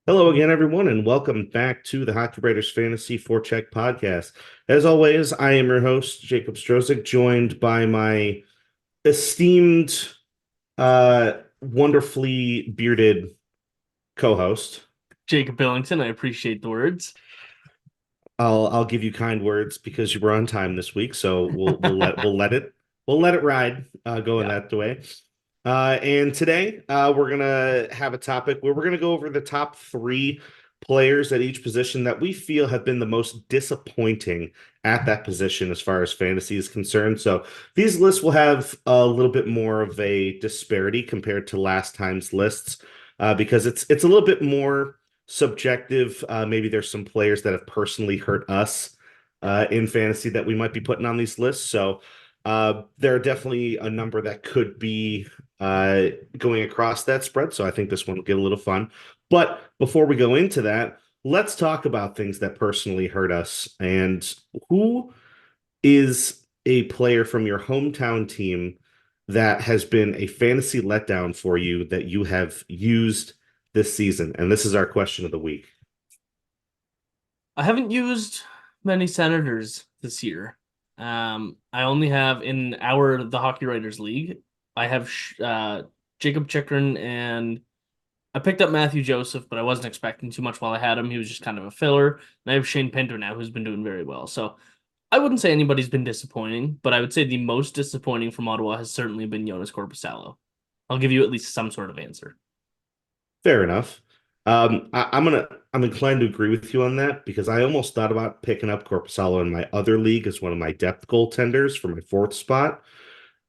Hello again, everyone, and welcome back to the Hockey Writers Fantasy Forecheck podcast. As always, I am your host, Jacob Strozyk, joined by my esteemed, wonderfully bearded co-host. Jacob Billington, I appreciate the words. I'll give you kind words because you were on time this week, so we'll let it ride, going Yeah. that way. And today, we're gonna have a topic where we're gonna go over the top three players at each position that we feel have been the most disappointing at that position as far as fantasy is concerned. So these lists will have a little bit more of a disparity compared to last time's lists, because it's a little bit more subjective. Maybe there's some players that have personally hurt us in fantasy that we might be putting on these lists. So there are definitely a number that could be going across that spread. So I think this one will get a little fun. But before we go into that, let's talk about things that personally hurt us. And who is a player from your hometown team that has been a fantasy letdown for you that you have used this season? And this is our question of the week. I haven't used many Senators this year. I only have in the Hockey Writers League, I have Jacob Chikrin and I picked up Matthew Joseph, but I wasn't expecting too much while I had him. He was just kind of a filler. And I have Shane Pinto now, who's been doing very well. So I wouldn't say anybody's been disappointing, but I would say the most disappointing from Ottawa has certainly been Jonas Corposalo. I'll give you at least some sort of answer. Fair enough. I'm inclined to agree with you on that because I almost thought about picking up Corpusalo in my other league as one of my depth goaltenders for my fourth spot.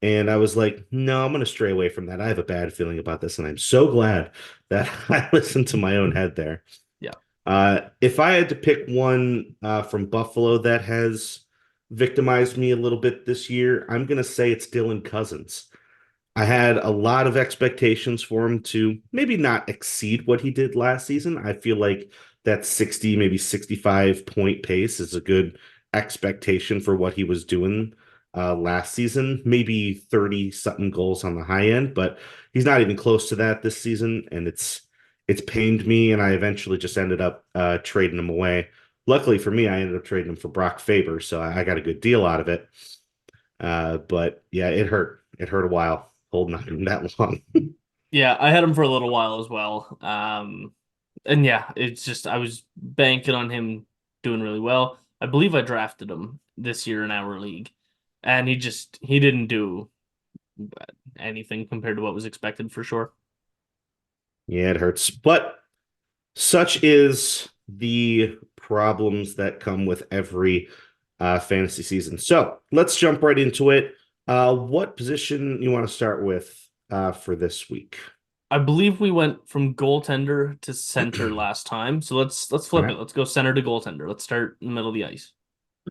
And I was like, no, I'm going to stray away from that. I have a bad feeling about this, and I'm so glad that I listened to my own head there. Yeah. If I had to pick one from Buffalo that has victimized me a little bit this year, I'm going to say it's Dylan Cousins. I had a lot of expectations for him to maybe not exceed what he did last season. I feel like that 60, maybe 65 point pace is a good expectation for what he was doing last season. Maybe 30 something goals on the high end, but he's not even close to that this season. And it's pained me. And I eventually just ended up trading him away. Luckily for me, I ended up trading him for Brock Faber. So I got a good deal out of it. But yeah, it hurt. It hurt a while holding on to him that long. Yeah, I had him for a little while as well. And yeah, it's just I was banking on him doing really well. I believe I drafted him this year in our league, and he didn't do anything compared to what was expected for sure. Yeah, it hurts. But such is the problems that come with every fantasy season. So let's jump right into it. What position you want to start with for this week? I believe we went from goaltender to center last time, so let's All flip it. right. Let's go center to goaltender. Let's start in the middle of the ice.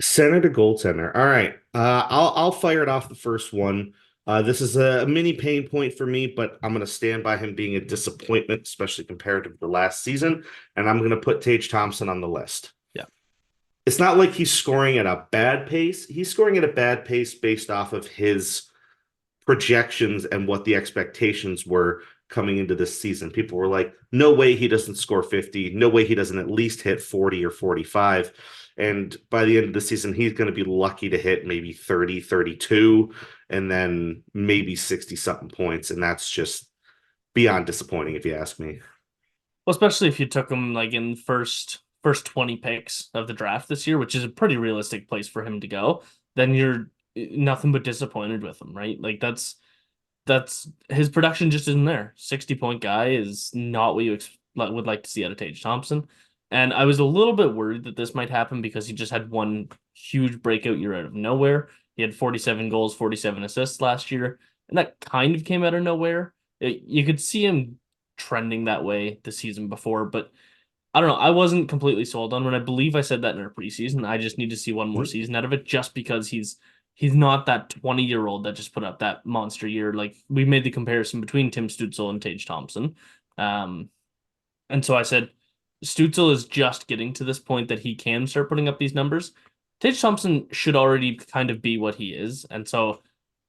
Center to goaltender. All right. I'll fire it off the first one. This is a mini pain point for me, but I'm going to stand by him being a disappointment, especially compared to the last season. And I'm going to put Tage Thompson on the list. Yeah. It's not like he's scoring at a bad pace. He's scoring at a bad pace based off of his projections and what the expectations were coming into this season. People were like, no way he doesn't score 50. No way he doesn't at least hit 40 or 45. And by the end of the season, he's going to be lucky to hit maybe 30, 32, and then maybe 60 something points. And that's just beyond disappointing, if you ask me. Well, especially if you took him like in first 20 picks of the draft this year, which is a pretty realistic place for him to go, then you're nothing but disappointed with him, right? Like that's his production just isn't there. 60-point guy is not what would like to see out of Tage Thompson. And I was a little bit worried that this might happen because he just had one huge breakout year out of nowhere. He had 47 goals, 47 assists last year, and that kind of came out of nowhere. You could see him trending that way the season before, but I don't know. I wasn't completely sold on when I believe I said that in our preseason. I just need to see one more season out of it just because he's not that 20-year-old that just put up that monster year. Like we made the comparison between Tim Stützle and Tage Thompson. Um, and so I said Stützle is just getting to this point that he can start putting up these numbers. Tage Thompson should already kind of be what he is. And so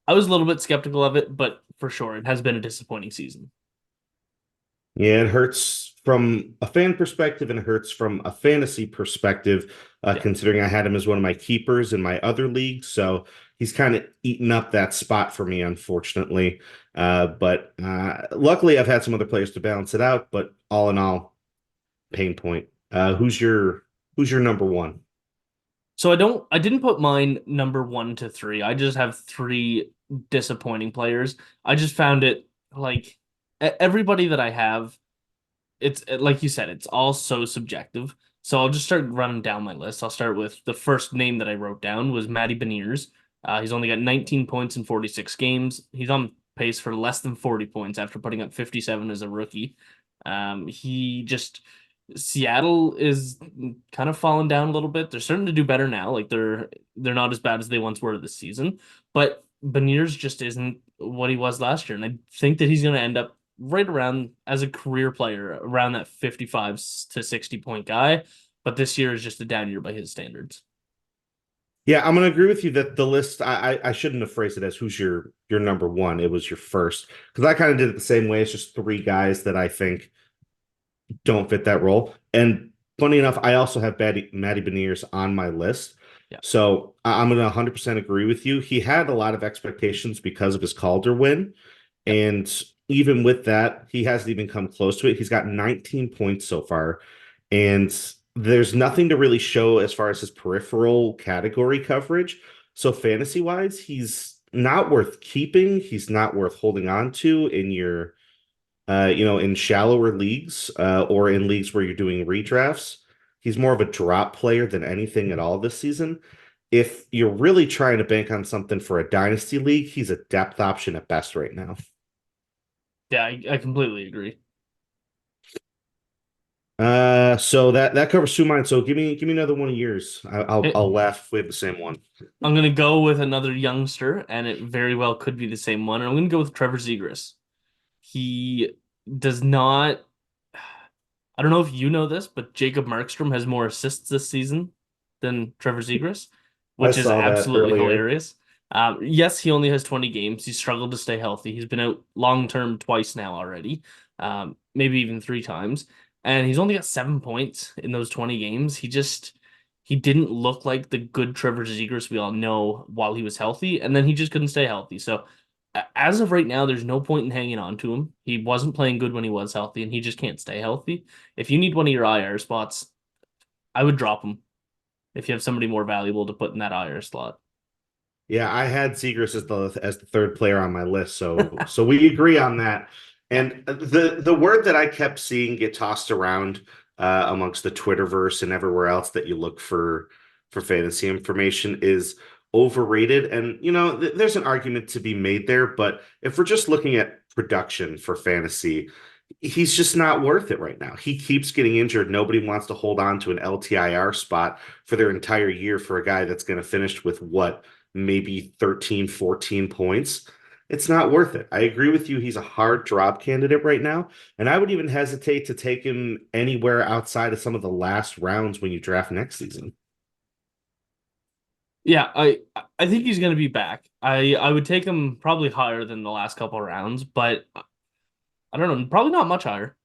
I was a little bit skeptical of it, but for sure it has been a disappointing season. Yeah, it hurts from a fan perspective and hurts from a fantasy perspective, Yeah. considering I had him as one of my keepers in my other league. So he's kind of eaten up that spot for me, unfortunately. But luckily, I've had some other players to balance it out. But all in all, pain point. Who's your number one? So I didn't put mine number 1 to 3. I just have three disappointing players. I just found it like everybody that I have, it's like you said, it's all so subjective. So I'll just start running down my list. I'll start with the first name that I wrote down was Matty Beniers. He's only got 19 points in 46 games. He's on pace for less than 40 points after putting up 57 as a rookie. He just Seattle is kind of falling down a little bit. They're starting to do better now. Like they're not as bad as they once were this season, but Beniers just isn't what he was last year, and I think that he's going to end up right around as a career player around that 55 to 60 point guy. But this year is just a down year by his standards. Yeah, I'm gonna agree with you that the list I shouldn't have phrased it as who's your number one. It was your first because I kind of did it the same way. It's just three guys that I think don't fit that role. And funny enough, I also have Matty Beniers on my list. Yeah. So I'm going to 100% agree with you. He had a lot of expectations because of his Calder win. Yep. And even with that, he hasn't even come close to it. He's got 19 points so far. And there's nothing to really show as far as his peripheral category coverage. So fantasy wise, he's not worth keeping. He's not worth holding on to in your in shallower leagues or in leagues where you're doing redrafts. He's more of a drop player than anything at all this season. If you're really trying to bank on something for a dynasty league, he's a depth option at best right now. Yeah, I completely agree. So that covers two of mine. So give me another one of yours. It, I'll laugh if we have the same one. I'm gonna go with another youngster, and it very well could be the same one. I'm gonna go with Trevor Zegras. He does not. I don't know if you know this, but Jacob Markstrom has more assists this season than Trevor Zegras, I which is saw that absolutely earlier. hilarious. Yes, he only has 20 games. He's struggled to stay healthy. He's been out long term twice now already, maybe even three times, and he's only got 7 points in those 20 games. He didn't look like the good Trevor Zegras we all know while he was healthy, and then he just couldn't stay healthy. So as of right now, there's no point in hanging on to him. He wasn't playing good when he was healthy, and he just can't stay healthy. If you need one of your IR spots, I would drop him if you have somebody more valuable to put in that IR slot. Yeah, I had Zegers as the third player on my list, so we agree on that. Yeah. And the word that I kept seeing get tossed around amongst the Twitterverse and everywhere else that you look for fantasy information is overrated. And there's an argument to be made there, but if we're just looking at production for fantasy, he's just not worth it right now. He keeps getting injured. Nobody wants to hold on to an LTIR spot for their entire year for a guy that's going to finish with what? Maybe 13, 14 points. It's not worth it. I agree with you. He's a hard drop candidate right now. And I would even hesitate to take him anywhere outside of some of the last rounds when you draft next season. Yeah, I think he's going to be back. I would take him probably higher than the last couple of rounds, but I don't know, probably not much higher.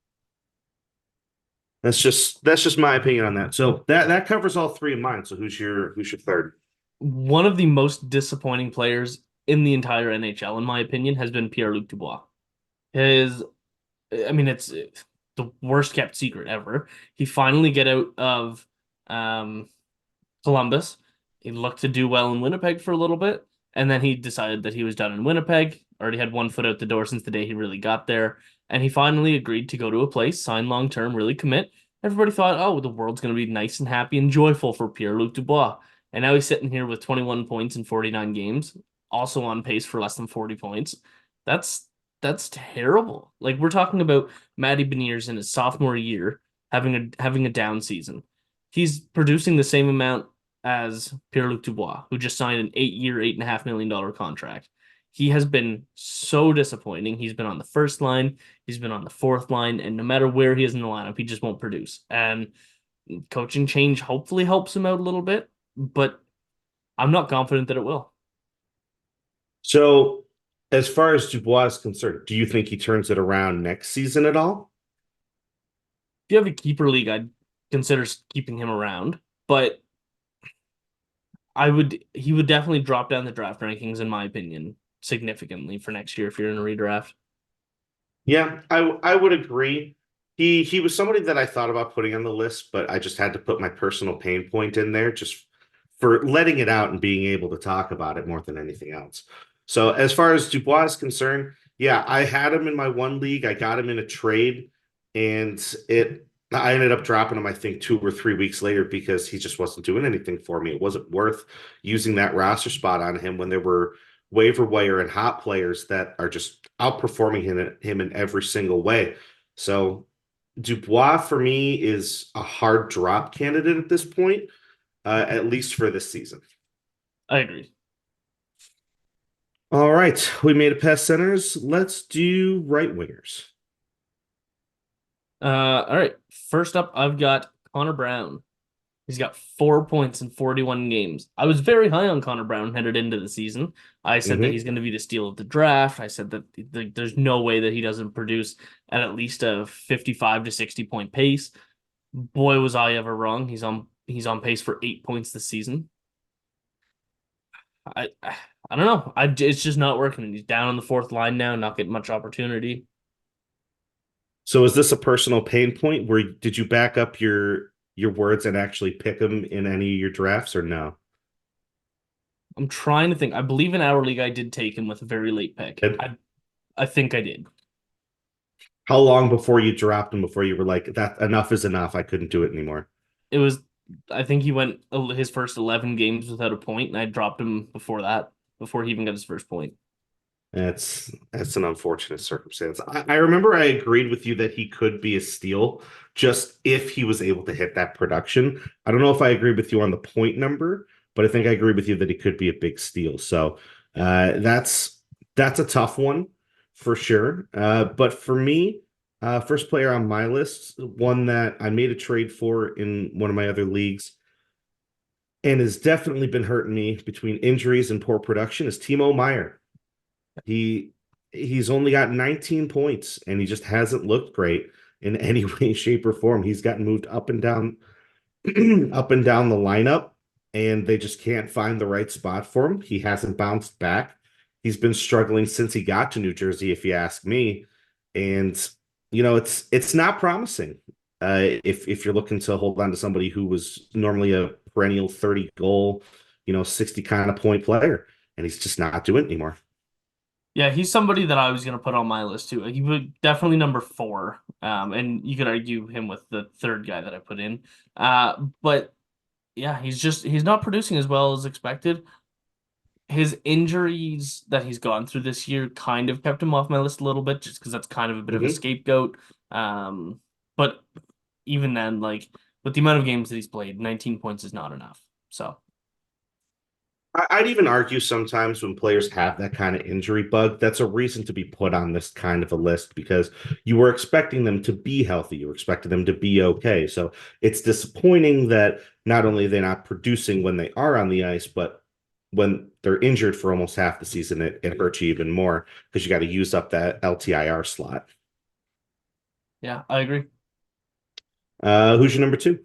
That's just my opinion on that. So that covers all three of mine. So who's your third? One of the most disappointing players in the entire NHL, in my opinion, has been Pierre-Luc Dubois. His I mean, it's the worst kept secret ever. He finally get out of um, Columbus. He looked to do well in Winnipeg for a little bit, and then he decided that he was done in Winnipeg. Already had one foot out the door since the day he really got there, and he finally agreed to go to a place, sign long term, really commit. Everybody thought, oh, the world's going to be nice and happy and joyful for Pierre-Luc Dubois. And now he's sitting here with 21 points in 49 games, also on pace for less than 40 points. That's that's terrible. Like we're talking about Matty Beniers in his sophomore year having a down season. He's producing the same amount as Pierre-Luc Dubois, who just signed an 8 year, $8.5 million contract. He has been so disappointing. He's been on the first line, he's been on the fourth line, and no matter where he is in the lineup, he just won't produce. And coaching change hopefully helps him out a little bit, but I'm not confident that it will. So as far as Dubois is concerned, do you think he turns it around next season at all? you have a keeper league, I'd consider keeping him around. But he would definitely drop down the draft rankings, in my opinion, significantly for next year if you're in a redraft. Yeah, I would agree. He was somebody that I thought about putting on the list, but I just had to put my personal pain point in there just for letting it out and being able to talk about it more than anything else. So as far as Dubois is concerned, yeah, I had him in my one league. I got him in a trade, and it I ended up dropping him, I think, 2 or 3 weeks later because he just wasn't doing anything for me. It wasn't worth using that roster spot on him when there were waiver wire and hot players that are just outperforming him in every single way. So Dubois for me is a hard drop candidate at this point, at least for this season. I agree. All right, we made it past centers. Let's do right wingers. All right. First up, I've got Connor Brown. He's got 4 points in 41 games. I was very high on Connor Brown headed into the season. I said that Mm-hmm. he's going to be the steal of the draft. I said that there's no way that he doesn't produce at least a 55 to 60 point pace. Boy, was I ever wrong. He's on pace for 8 points this season. I don't know. It's just not working. He's down on the fourth line now, not getting much opportunity. So is this a personal pain point where did you back up your words and actually pick him in any of your drafts or no? I'm trying to think. I believe in our league I did take him with a very late pick. And I think I did. how long before you dropped him before you were like, that enough is enough, I couldn't do it anymore? It was, I think he went his first 11 games without a point, and I dropped him before that, before he even got his first point. That's an unfortunate circumstance. I remember I agreed with you that he could be a steal just if he was able to hit that production. I don't know if I agree with you on the point number, but I think I agree with you that he could be a big steal. So that's a tough one for sure. But for me, first player on my list, one that I made a trade for in one of my other leagues and has definitely been hurting me between injuries and poor production is Timo Meyer. He he's only got 19 points and he just hasn't looked great in any way, shape, or form. He's gotten moved up and down up and down the lineup, and they just can't find the right spot for him. He hasn't bounced back. He's been struggling since he got to New Jersey, if you ask me. And it's not promising. If you're looking to hold on to somebody who was normally a perennial 30 goal, 60 kind of point player, and he's just not doing it anymore. Yeah, he's somebody that I was going to put on my list too. He would definitely number four. And you could argue him with the third guy that I put in. But yeah, he's not producing as well as expected. His injuries that he's gone through this year kind of kept him off my list a little bit, just because that's kind of a bit of a Mhm. scapegoat. But even then, like with the amount of games that he's played, 19 points is not enough. So I'd even argue sometimes when players have that kind of injury bug, that's a reason to be put on this kind of a list because you were expecting them to be healthy. You were expecting them to be okay. So it's disappointing that not only they're not producing when they are on the ice, but when they're injured for almost half the season, it hurts you even more because you got to use up that LTIR slot. yeah, I agree. Who's your number two?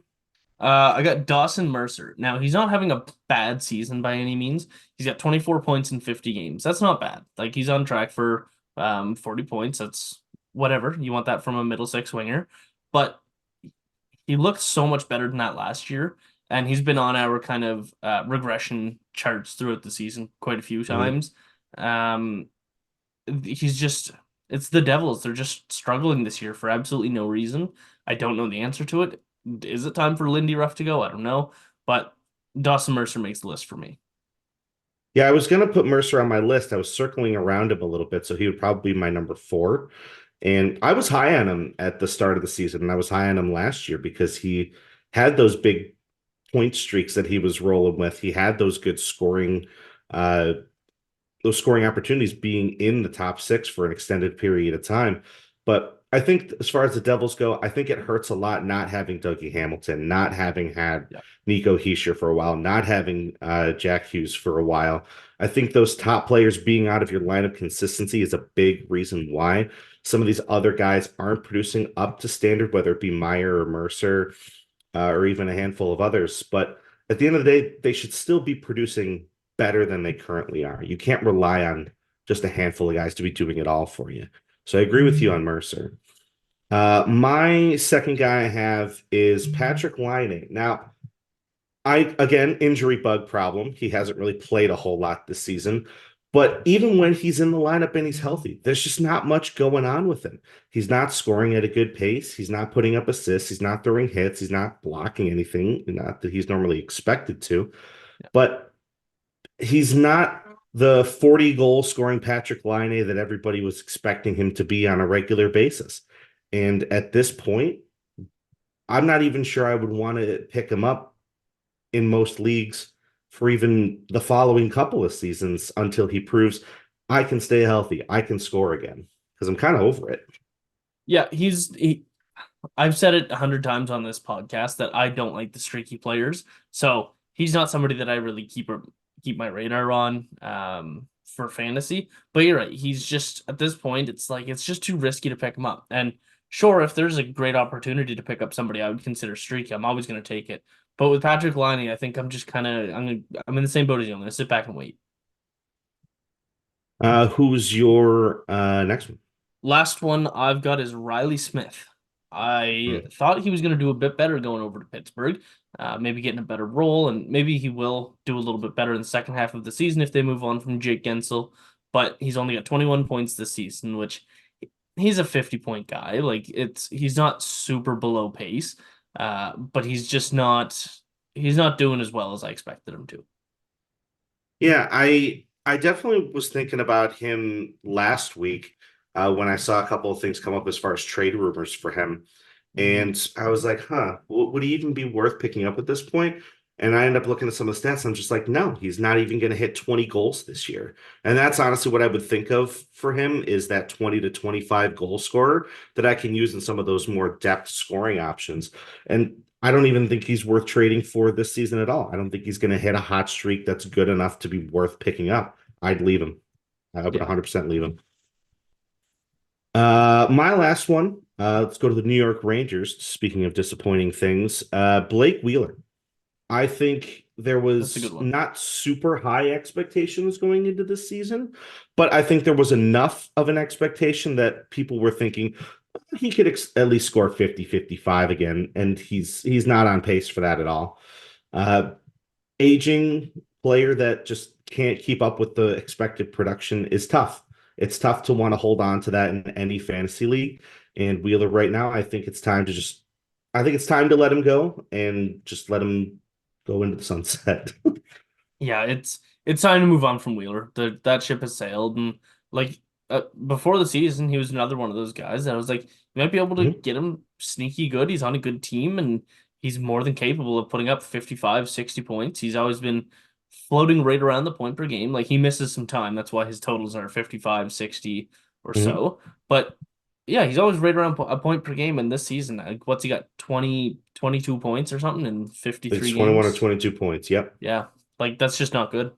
I got Dawson Mercer. Now, he's not having a bad season by any means. He's got 24 points in 50 games. That's not bad. Like he's on track for 40 points. That's whatever. You want that from a middle six winger. But he looked so much better than that last year. And he's been on our kind of regression charts throughout the season quite a few Mhm. times. Um, he's just it's the Devils. They're just struggling this year for absolutely no reason. I don't know the answer to it. Is it time for Lindy Ruff to go? I don't know. But Dawson Mercer makes the list for me. Yeah, I was going to put Mercer on my list. I was circling around him a little bit, so he would probably be my number four. And I was high on him at the start of the season, and I was high on him last year because he had those big point streaks that he was rolling with. He had uh, those scoring opportunities being in the top six for an extended period of time. But I think as far as the Devils go, I think it hurts a lot not having Dougie Hamilton, not having had Yeah. Nico Hischier for a while, not having Jack Hughes for a while. I think those top players being out of your lineup consistency is a big reason why. some of these other guys aren't producing up to standard, whether it be Meyer or Mercer, or even a handful of others. But at the end of the day, they should still be producing better than they currently are. You can't rely on just a handful of guys to be doing it all for you. So I agree with you on Mercer. My second guy I have is Patrick Laine. Now, again, injury bug problem. He hasn't really played a whole lot this season. But even when he's in the lineup and he's healthy, there's just not much going on with him. He's not scoring at a good pace. He's not putting up assists. He's not throwing hits. He's not blocking anything, not that he's normally expected to. But he's not the 40 goal scoring Patrick Laine that everybody was expecting him to be on a regular basis. And at this point, I'm not even sure I would want to pick him up in most leagues for even the following couple of seasons until he proves I can stay healthy, I can score again, because I'm kind of over it. Yeah, I've said it 100 times on this podcast that I don't like the streaky players. So he's not somebody that I really keep my radar on for fantasy. But you're right. He's just at this point, it's just too risky to pick him up. And sure, if there's a great opportunity to pick up somebody I would consider streaky, I'm always going to take it. But with Patrick Laine, I think I'm just kind of I'm in the same boat as you. I'm going to sit back and wait. Who's your next one? Last one I've got is Riley Smith. I Hmm. thought he was going to do a bit better going over to Pittsburgh, maybe getting a better role, and maybe he will do a little bit better in the second half of the season if they move on from Jake Gensel. But he's only got 21 points this season, which he's a 50-point guy. Like he's not super below pace, but he's not doing as well as I expected him to. Yeah, I definitely was thinking about him last week when I saw a couple of things come up as far as trade rumors for him. And I was like, huh, would he even be worth picking up at this point? And I end up looking at some of the stats. I'm just like, no, he's not even going to hit 20 goals this year. And that's honestly what I would think of for him is that 20 to 25 goal scorer that I can use in some of those more depth scoring options. And I don't even think he's worth trading for this season at all. I don't think he's going to hit a hot streak that's good enough to be worth picking up. I'd leave him. I would Yeah. 100% leave him. My last one. Let's go to the New York Rangers. Speaking of disappointing things, Blake Wheeler. I think there That's a good was one. not super high expectations going into this season, but I think there was enough of an expectation that people were thinking he could at least score 50, 55 again, and he's not on pace for that at all. Uh, Aging player that just can't keep up with the expected production is tough. It's tough to want to hold on to that in any fantasy league. And Wheeler right now, I think it's time to let him go and just let him go into the sunset. Yeah, it's time to move on from Wheeler. That ship has sailed, and like before the season, he was another one of those guys that I was like, you might be able to Mhm. get him sneaky good. He's on a good team, and he's more than capable of putting up 55, 60 points. He's always been floating right around the point per game. Like he misses some time. That's why his totals are 55, 60 or Mhm. so. But yeah, he's always right around a point per game. And this season, like, what's he got? 20, 22 points or something in It's 53 21 or games? 22 points. Yep. Yeah. Like that's just not good.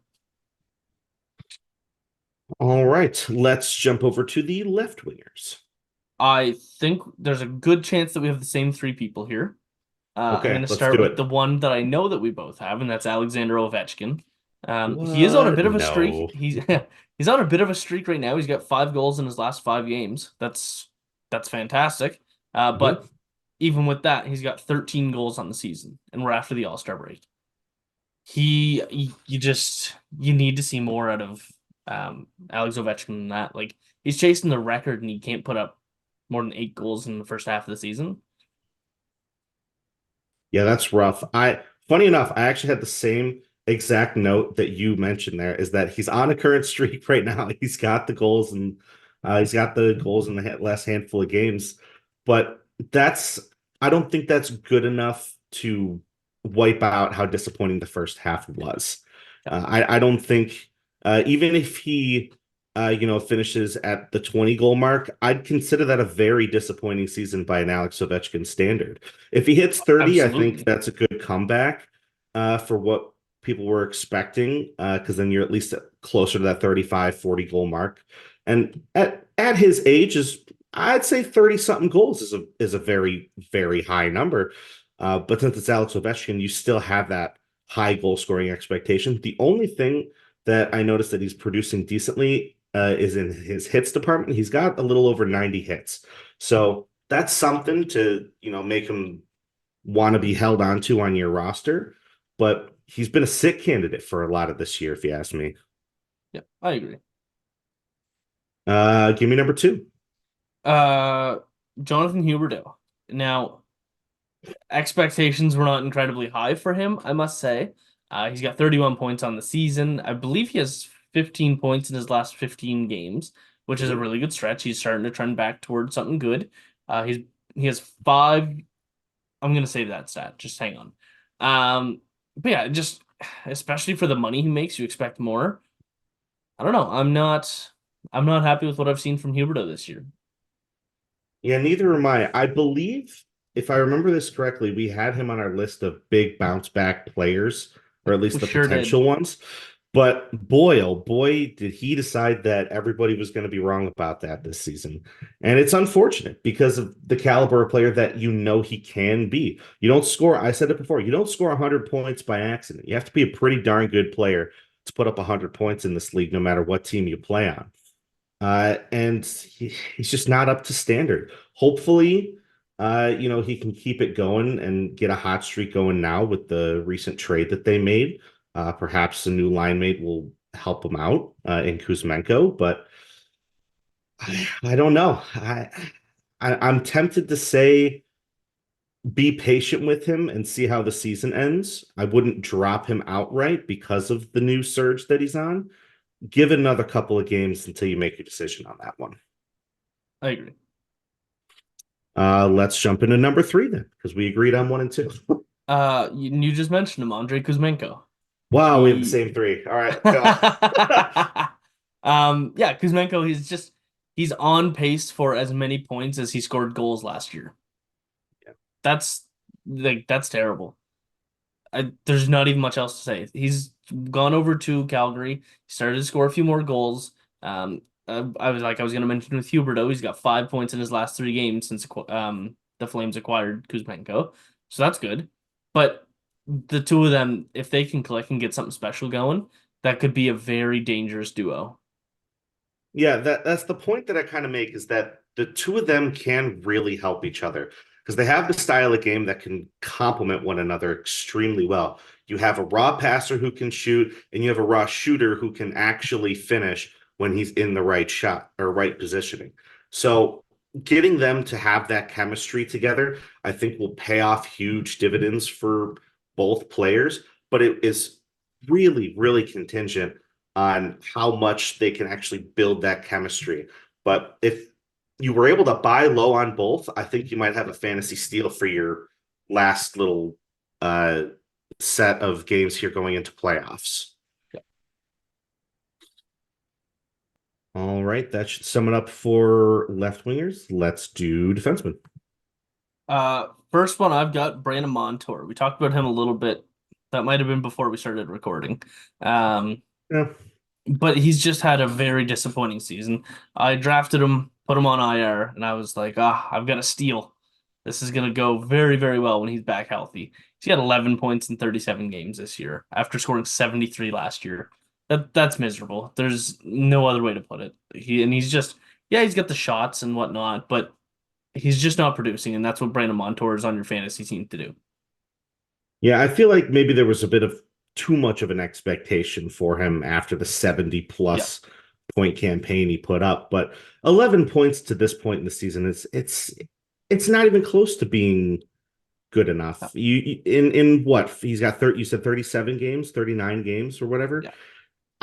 All right. Let's jump over to the left wingers. I think there's a good chance that we have the same three people here. I'm going Okay, to let's start do with it. the one that I know that we both have, and that's Alexander Ovechkin. He is on a What? bit of a streak. No. He's on a bit of a streak right now. He's got 5 goals in his last 5 games. That's fantastic. But Mhm. even with that, he's got 13 goals on the season, and we're after the All-Star break. You need to see more out of Alex Ovechkin than that. Like he's chasing the record, and he can't put up more than 8 goals in the first half of the season. Yeah, that's rough. Funny enough, I actually had the same exact note that you mentioned there is that he's on a current streak right now. He's got the goals in the last handful of games, but that's I don't think that's good enough to wipe out how disappointing the first half was. Yeah, I don't think even if he finishes at the 20 goal mark, I'd consider that a very disappointing season by an Alex Ovechkin standard. If he hits 30, I think absolutely. that's a good comeback for what people were expecting, because then you're at least closer to that 35, 40 goal mark. And at his age is I'd say 30 something goals is a very, very high number. But since it's Alex Ovechkin, you still have that high goal scoring expectation. The only thing that I noticed that he's producing decently is in his hits department. He's got a little over 90 hits. So that's something to, make him want to be held onto on your roster. But he's been a sick candidate for a lot of this year, if you ask me. Yeah, I agree. Give me number two. Uh, Jonathan Huberdeau. Now, expectations were not incredibly high for him, I must say. He's got 31 points on the season. I believe he has 15 points in his last 15 games, which is a Mhm. really good stretch. He's starting to trend back towards something good. He has five. I'm gonna save that stat. Just hang on. But yeah, just especially for the money he makes, you expect more. I don't know. I'm not happy with what I've seen from Huberto this year. Yeah, neither am I. I believe, if I remember this correctly, we had him on our list of big bounce back players, or at least We the sure did. potential ones. But boy, oh boy, did he decide that everybody was going to be wrong about that this season. And it's unfortunate because of the caliber of player that he can be. You don't score, I said it before, you don't score 100 points by accident. You have to be a pretty darn good player to put up 100 points in this league, no matter what team you play on. And he's just not up to standard. Hopefully, he can keep it going and get a hot streak going now with the recent trade that they made. Perhaps a new line mate will help him out in Kuzmenko, but I don't know. I'm tempted to say be patient with him and see how the season ends. I wouldn't drop him outright because of the new surge that he's on. Give it another couple of games until you make your decision on that one. I agree. Let's jump into number three then, because we agreed on one and two. You just mentioned him, Andrei Kuzmenko. Wow, we have the He, same three. All right, go. yeah, Kuzmenko. He's on pace for as many points as he scored goals last year. Yeah. That's that's terrible. There's not even much else to say. He's gone over to Calgary. He started to score a few more goals. I was going to mention with Huberto, he's got 5 points in his last 3 games since the Flames acquired Kuzmenko, so that's good. But the two of them, if they can click and get something special going, that could be a very dangerous duo. Yeah, that's the point that I kind of make is that the two of them can really help each other because they have the style of game that can complement one another extremely well. You have a raw passer who can shoot, and you have a raw shooter who can actually finish when he's in the right shot or right positioning. So getting them to have that chemistry together, I think will pay off huge dividends for both players, but it is really, really contingent on how much they can actually build that chemistry. But if you were able to buy low on both, I think you might have a fantasy steal for your last little uh, set of games here going into playoffs. All right, that should sum it up for left wingers. Let's do defensemen. First one I've got Brandon Montour. We talked about him a little bit. That might have been before we started recording. Um, Yeah. but he's just had a very disappointing season. I drafted him, put him on IR, and I was like, I've got a steal. This is gonna go very, very well when he's back healthy. He's got 11 points in 37 games this year after scoring 73 last year. That's miserable. There's no other way to put it. He's just yeah, he's got the shots and whatnot, but he's just not producing, and that's what Brandon Montour is on your fantasy team to do. Yeah, I feel like maybe there was a bit of too much of an expectation for him after the 70 Yeah. plus point campaign he put up, but 11 points to this point in the season is it's not even close to being good enough. In what? He's got 30, you said 37 games, 39 games or whatever. Yeah.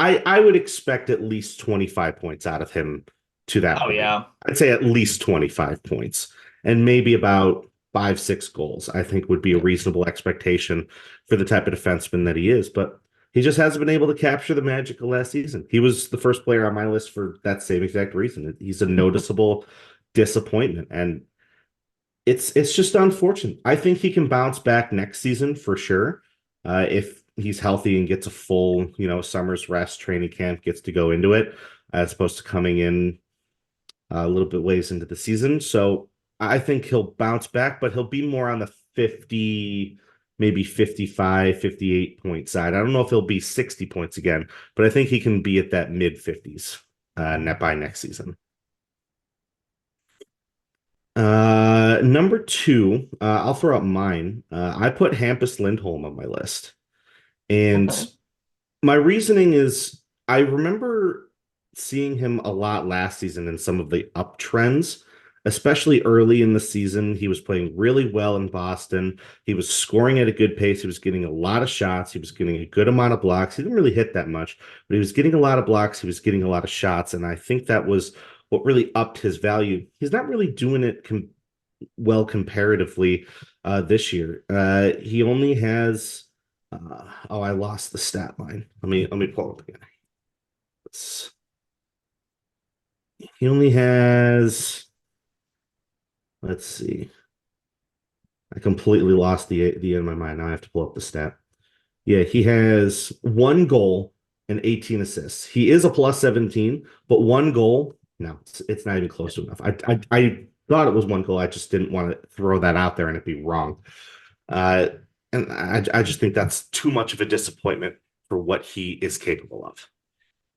I would expect at least 25 points out of him to that Oh point. yeah. I'd say at least 25 points and maybe about 5, 6 goals, I think would be a Yeah. reasonable expectation for the type of defenseman that he is. But he just hasn't been able to capture the magic of last season. He was the first player on my list for that same exact reason. He's a noticeable disappointment. And it's just unfortunate. I think he can bounce back next season for sure. If he's healthy and gets a full, summer's rest, training camp, gets to go into it, as opposed to coming in a little bit ways into the season. So I think he'll bounce back, but he'll be more on the 50, maybe 55, 58 point side. I don't know if he'll be 60 points again, but I think he can be at that mid 50s net by next season. Number two, I'll throw out mine. I put Hampus Lindholm on my list. And Okay. my reasoning is I remember seeing him a lot last season in some of the uptrends, especially early in the season. He was playing really well in Boston. He was scoring at a good pace. He was getting a lot of shots. He was getting a good amount of blocks. He didn't really hit that much, but he was getting a lot of blocks. He was getting a lot of shots. And I think that was what really upped his value. He's not really doing it well comparatively this year. He only has oh, I lost the stat line. Let me pull it up again. It's, he only has, let's see. I completely lost the end of my mind. Now I have to pull up the stat. Yeah, he has one goal and 18 assists. He is a plus 17, but one goal, no, it's not even close to enough. I thought it was one goal. I just didn't want to throw that out there and it be wrong. Uh, and I just think that's too much of a disappointment for what he is capable of.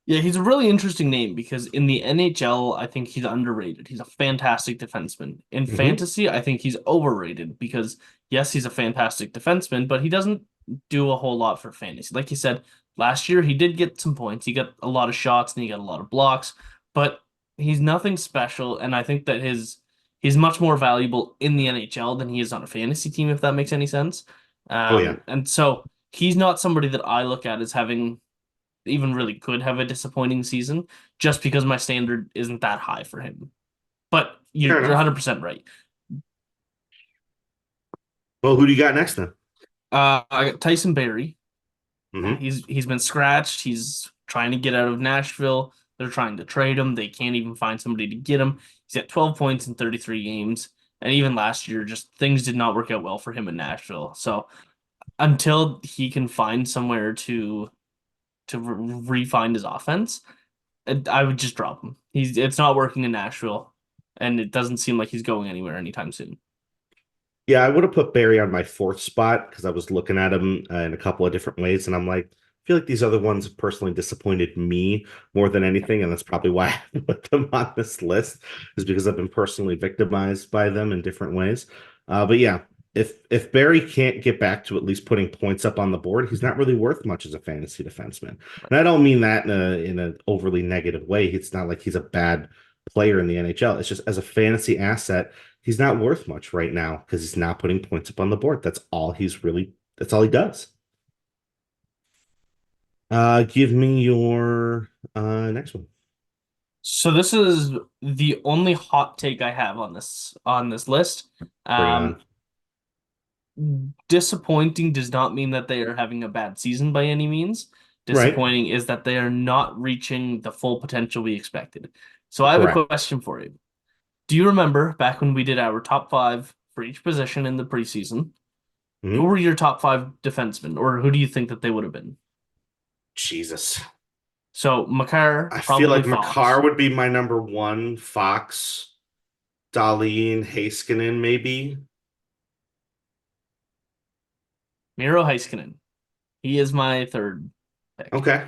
Yeah, he's a really interesting name because in the NHL, I think he's underrated. He's a fantastic defenseman. In Hmm. fantasy, I think he's overrated because, yes, he's a fantastic defenseman, but he doesn't do a whole lot for fantasy. Like you said, last year he did get some points. He got a lot of shots and he got a lot of blocks, but he's nothing special. And I think that he's much more valuable in the NHL than he is on a fantasy team, if that makes any sense. Oh yeah. And so he's not somebody that I look at as having even really could have a disappointing season just because my standard isn't that high for him. But Fair you're enough. 100% right. Well, who do you got next then? I got Tyson Berry. Hmm. He's been scratched. He's trying to get out of Nashville. They're trying to trade him. They can't even find somebody to get him. He's at 12 points in 33 games. And even last year, just things did not work out well for him in Nashville. So until he can find somewhere to refine his offense, I would just drop him. It's not working in Nashville, and it doesn't seem like he's going anywhere anytime soon. Yeah, I would have put Barry on my fourth spot because I was looking at him in a couple of different ways, and I'm like, I feel like these other ones have personally disappointed me more than anything, and that's probably why I put them on this list, is because I've been personally victimized by them in different ways. But yeah, if Barry can't get back to at least putting points up on the board, he's not really worth much as a fantasy defenseman. And I don't mean that in an overly negative way. It's not like he's a bad player in the NHL. It's just as a fantasy asset he's not worth much right now because he's not putting points up on the board. That's all he does. Give me your next one. So this is the only hot take I have on this list. Bring it on. Um, Disappointing does not mean that they are having a bad season by any means. Right. Disappointing is that they are not reaching the full potential we expected. So I have a Correct. question for you. Do you remember back when we did our top five for each position in the preseason? Who Mhm. were your top five defensemen, or who do you think that they would have been? Jesus. So Makar, I feel probably like Fox. Makar would be my number one. Fox, Dahlin, Heiskanen, maybe. Miro Heiskanen. He is my third pick. Okay.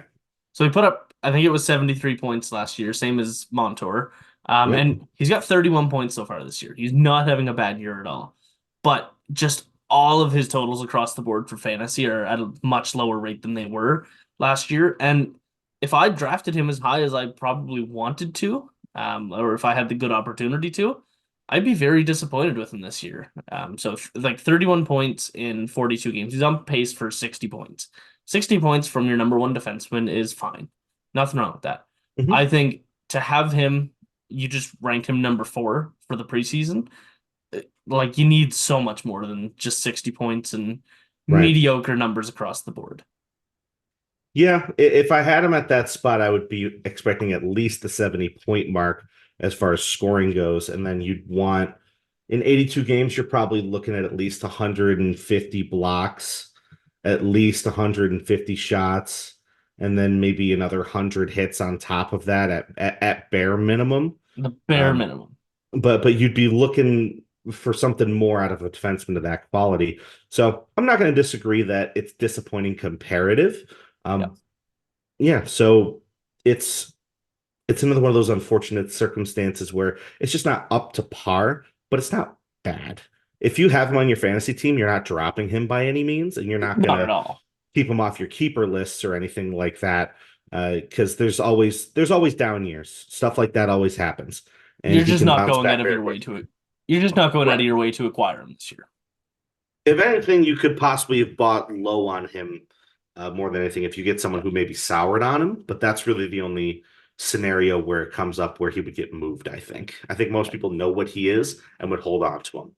So he put up, I think it was 73 points last year, same as Montour. Yep. And he's got 31 points so far this year. He's not having a bad year at all. But just all of his totals across the board for fantasy are at a much lower rate than they were last year. And if I drafted him as high as I probably wanted to, or if I had the good opportunity to, I'd be very disappointed with him this year. So like 31 points in 42 games. He's on pace for 60 points. 60 points from your number one defenseman is fine. Nothing wrong with that. Hmm. I think to have him, you just rank him number four for the preseason. Like you need so much more than just 60 points and Right. mediocre numbers across the board. Yeah, if I had him at that spot, I would be expecting at least the 70 point mark as far as scoring goes. And then you'd want in 82 games, you're probably looking at least 150 blocks, at least 150 shots, and then maybe another 100 hits on top of that at bare minimum. The bare Um, minimum. but you'd be looking for something more out of a defenseman of that quality. So I'm not going to disagree that it's disappointing comparative. Yeah. Um, yeah, so it's it's another one of those unfortunate circumstances where it's just not up to par, but it's not bad. If you have him on your fantasy team, you're not dropping him by any means, and you're not Not at gonna all. keep him off your keeper lists or anything like that. Because there's always down years. Stuff like that always happens. And You're he just can not bounce going out back of very your way quickly. to it. You're just not going out of Right. your way to acquire him this year. If anything, you could possibly have bought low on him more than anything if you get someone Yeah. who maybe soured on him, but that's really the only scenario where it comes up where he would get moved, I think. I think most people know what he is and would hold on to him.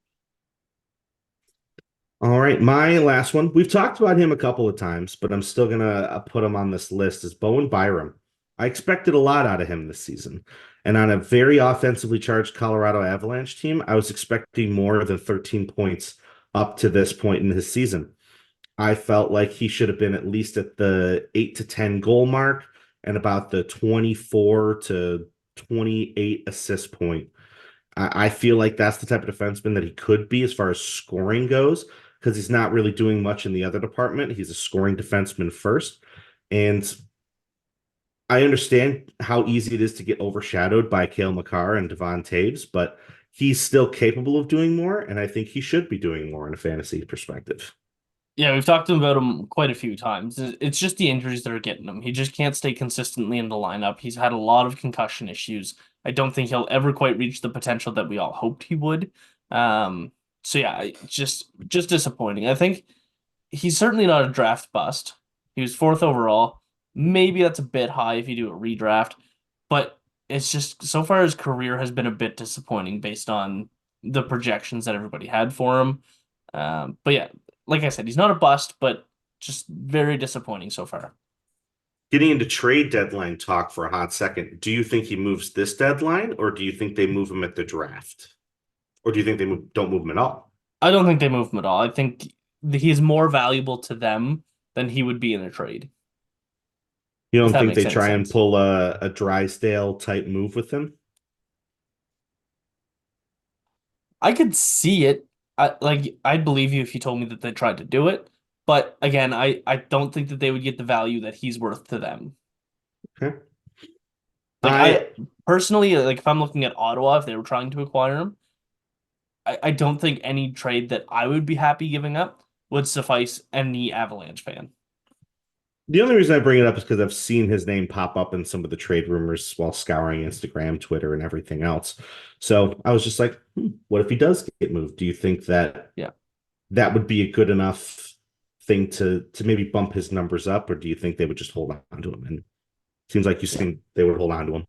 All right, my last one. We've talked about him a couple of times, but I'm still gonna put him on this list is Bowen Byram. I expected a lot out of him this season. And on a very offensively charged Colorado Avalanche team, I was expecting more than 13 points up to this point in his season. I felt like he should have been at least at the 8 to 10 goal mark and about the 24 to 28 assist point. I feel like that's the type of defenseman that he could be as far as scoring goes, because he's not really doing much in the other department. He's a scoring defenseman first. And I understand how easy it is to get overshadowed by Cale Makar and Devon Taves, but he's still capable of doing more, and I think he should be doing more in a fantasy perspective. Yeah, we've talked about him quite a few times. It's just the injuries that are getting him. He just can't stay consistently in the lineup. He's had a lot of concussion issues. I don't think he'll ever quite reach the potential that we all hoped he would. Um, so yeah, just disappointing. I think he's certainly not a draft bust. He was fourth overall. Maybe that's a bit high if you do a redraft, but it's just so far his career has been a bit disappointing based on the projections that everybody had for him. But yeah, like I said, he's not a bust, but just very disappointing so far. Getting into trade deadline talk for a hot second, do you think he moves this deadline, or do you think they move him at the draft? Or do you think don't move him at all? I don't think they move him at all. I think he's more valuable to them than he would be in a trade, You if don't that think makes they any try and sense. pull a Drysdale type move with him? I could see it. I'd believe you if you told me that they tried to do it. But again, I don't think that they would get the value that he's worth to them. Okay. Like I I personally, like if I'm looking at Ottawa, if they were trying to acquire him, I don't think any trade that I would be happy giving up would suffice any Avalanche fan. The only reason I bring it up is because I've seen his name pop up in some of the trade rumors while scouring Instagram, Twitter, and everything else. So I was just like, what if he does get moved? Do you think that Yeah. that would be a good enough thing to maybe bump his numbers up, or do you think they would just hold on to him? And it seems like you Yeah. think they would hold on to him.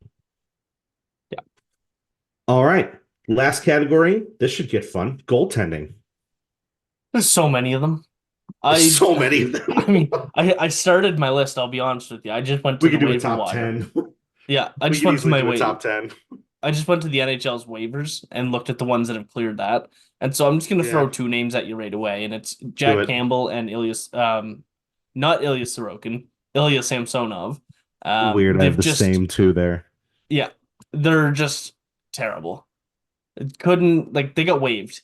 Yeah. All right. Last category. This should get fun. Goaltending. There's so many of them. There's I so many of I them. mean, I started my list, I'll be honest with you. I just went to We the could do a waiver top wire. 10. Yeah, I We just could went to easily my do a wait. top 10. I just went to the NHL's waivers and looked at the ones that have cleared that. And so I'm just gonna throw Yeah, two names at you right away, and it's do Jack it. Campbell and Ilyas not Ilya Sorokin, Ilya Samsonov. Weird. I have They've the just same two there. yeah, they're just terrible. It couldn't like they got waived.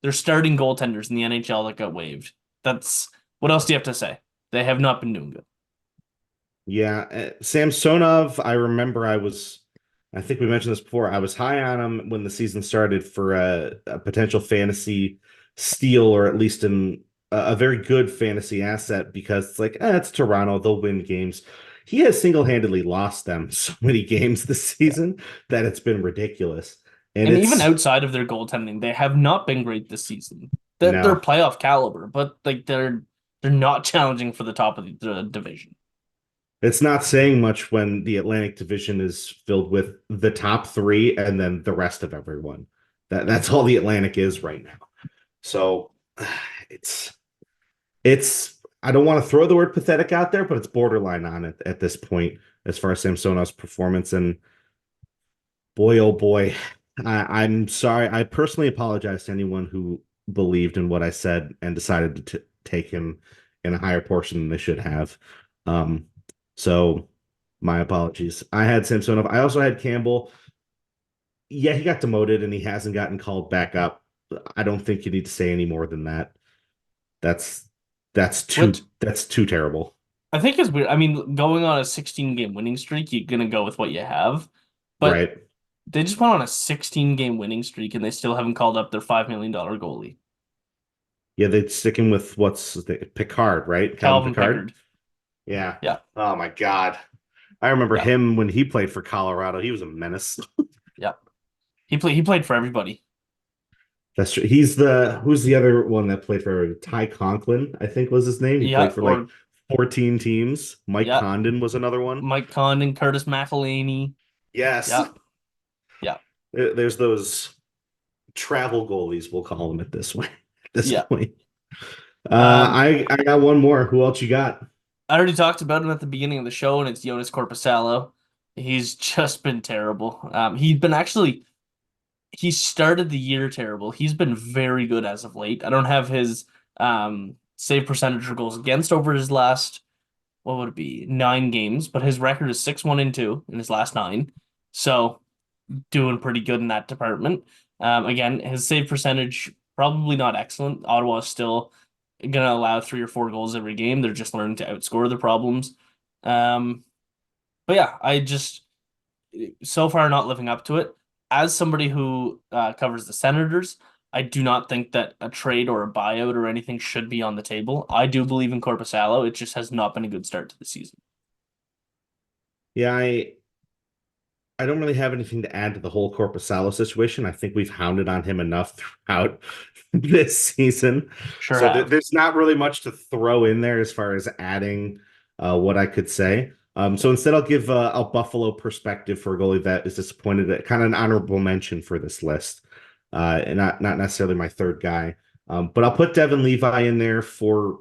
They're starting goaltenders in the NHL that got waived. That's what else do you have to say? They have not been doing good. Yeah, Samsonov, I remember I think we mentioned this before. I was high on him when the season started for a potential fantasy steal, or at least a very good fantasy asset, because it's like, it's Toronto, they'll win games. He has single-handedly lost them so many games this Yeah. season that it's been ridiculous. And And even it's outside of their goaltending, they have not been great this season. They're no, playoff caliber, but like they're not challenging for the top of the division. it's not saying much when the Atlantic Division is filled with the top three and then the rest of everyone. That's all the Atlantic is right now. So it's it's I don't want to throw the word pathetic out there, but it's borderline on it at this point as far as Samsonov's performance. And boy, oh boy, I'm sorry. I personally apologize to anyone who believed in what I said and decided to take him in a higher portion than they should have. Um, so my apologies. I had Samsonov. I also had Campbell. yeah, he got demoted and he hasn't gotten called back up. I don't think you need to say any more than that. That's What that's too terrible. I think is weird. I mean, going on a 16 game winning streak, you're gonna go with what you have. But Right. they just went on a 16 game winning streak and they still haven't called up their $5 million goalie, Yeah, they're sticking with Picard, right? Calvin Calvin Picard. Pickard. Yeah. Yeah, Oh my God. I remember yeah, him when he played for Colorado. He was a menace. yeah. He played for everybody. That's true. He's the who's the other one that played for Ty Conklin, I think was his name. He Yeah, played for like or 14 teams. Mike yeah, Condon was another one. Mike Condon, Curtis McElhaney. Yes. Yeah, yeah, There's those travel goalies, we'll call them at this way at this yeah. point. Um, I got one more. Who else you got? I already talked about him at the beginning of the show, and it's Jonas Corposalo. He's just been terrible. He started the year terrible. He's been very good as of late. I don't have his save percentage or goals against over his last, what would it be, 9 games, but his record is 6-1-2 in his last 9. So doing pretty good in that department. Again, his save percentage probably not excellent. Ottawa is still gonna allow 3 or 4 goals every game. They're just learning to outscore the problems. Um, but yeah, I just so far not living up to it. As somebody who covers the Senators, I do not think that a trade or a buyout or anything should be on the table. I do believe in Corpusalo. It just has not been a good start to the season. Yeah, I don't really have anything to add to the whole Corpusalo situation. I think we've hounded on him enough throughout this season. Sure So have. there's not really much to throw in there as far as adding what I could say. So instead, I'll give a Buffalo perspective for a goalie that is disappointed. Kind of an honorable mention for this list, and not necessarily my third guy. But I'll put Devin Levi in there for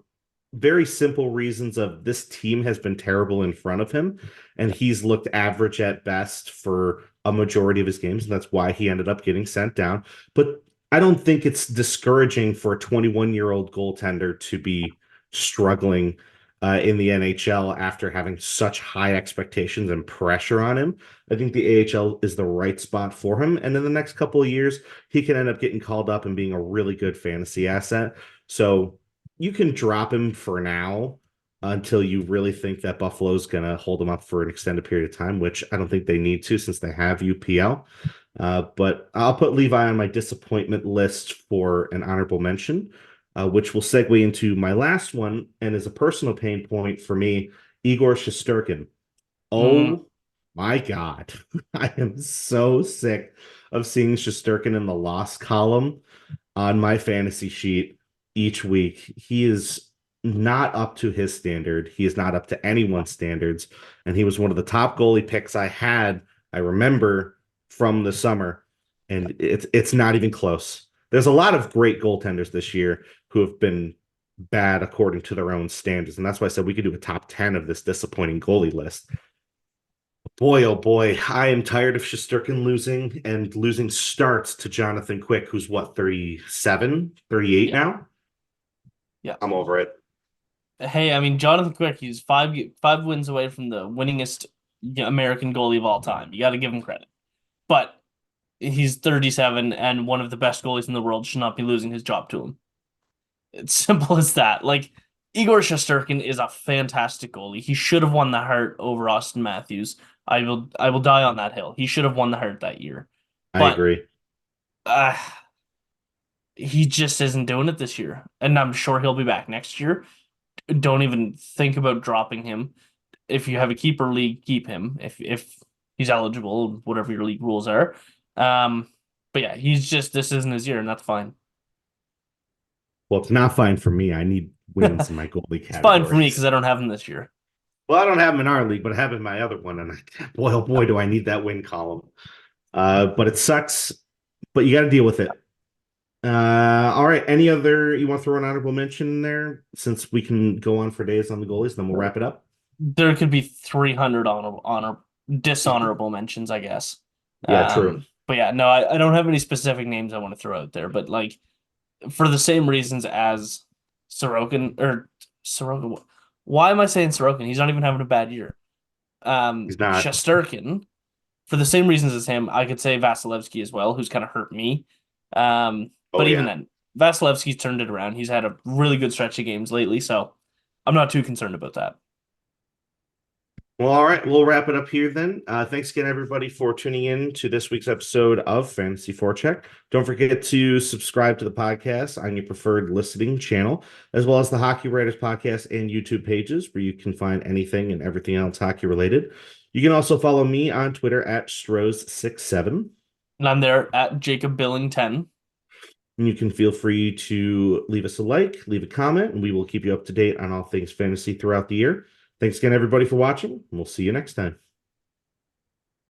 very simple reasons of this team has been terrible in front of him, and he's looked average at best for a majority of his games, and that's why he ended up getting sent down. But I don't think it's discouraging for a 21-year-old goaltender to be struggling in the NHL after having such high expectations and pressure on him. I think the AHL is the right spot for him. And in the next couple of years, he can end up getting called up and being a really good fantasy asset. So you can drop him for now until you really think that Buffalo's going to hold him up for an extended period of time, which I don't think they need to since they have UPL. But I'll put Levi on my disappointment list for an honorable mention, which will segue into my last one and is a personal pain point for me, Igor Shesterkin. Mm, Oh my God. I am so sick of seeing Shesterkin in the loss column on my fantasy sheet each week. He is not up to his standard. He is not up to anyone's standards. And he was one of the top goalie picks I had, I remember from the summer. And it's not even close. There's a lot of great goaltenders this year who have been bad according to their own standards. And that's why I said we could do a top 10 of this disappointing goalie list. Boy, oh boy, I am tired of Shesterkin losing and losing starts to Jonathan Quick, who's what, 37, 38 yeah, now? yeah. I'm over it. Hey, I mean, Jonathan Quick, he's five wins away from the winningest American goalie of all time. You got to give him credit. But he's 37 and one of the best goalies in the world should not be losing his job to him. It's simple as that. Like Igor Shesterkin is a fantastic goalie. He should have won the Hart over Austin Matthews. I will die on that hill. He should have won the Hart that year. I But agree. uh, he just isn't doing it this year. And I'm sure he'll be back next year. Don't even think about dropping him. If you have a keeper league, keep him if he's eligible, whatever your league rules are. Um, but yeah, he's just this isn't his year, and that's fine. Well, it's not fine for me. I need wins in my goalie It's fine for me because categories. I don't have him this year. Well, I don't have him in our league, but I have him in my other one. And boy, oh boy, Yep. do I need that win column. But it sucks, but you got to deal with it. All right. Any other you want to throw an honorable mention in there since we can go on for days on the goalies, then we'll wrap it up. There could be 300 honor dishonorable mentions, I guess. Yeah, true. But yeah, no, I don't have any specific names I want to throw out there, but like for the same reasons as Sorokin or Sorokin. Why am I saying Sorokin? He's not even having a bad year. He's not. Shesterkin, for the same reasons as him, I could say Vasilevsky as well, who's kind of hurt me. Oh But even yeah. then, Vasilevsky's turned it around. He's had a really good stretch of games lately, so I'm not too concerned about that. Well, all right, we'll wrap it up here then. Thanks again, everybody, for tuning in to this week's episode of Fantasy Forecheck. Don't forget to subscribe to the podcast on your preferred listening channel, as well as the Hockey Writers Podcast and YouTube pages, where you can find anything and everything else hockey related. You can also follow me on Twitter at Stroz67. And I'm there at Jacob Billington. And you can feel free to leave us a like, leave a comment, and we will keep you up to date on all things fantasy throughout the year. Thanks again, everybody, for watching, and we'll see you next time.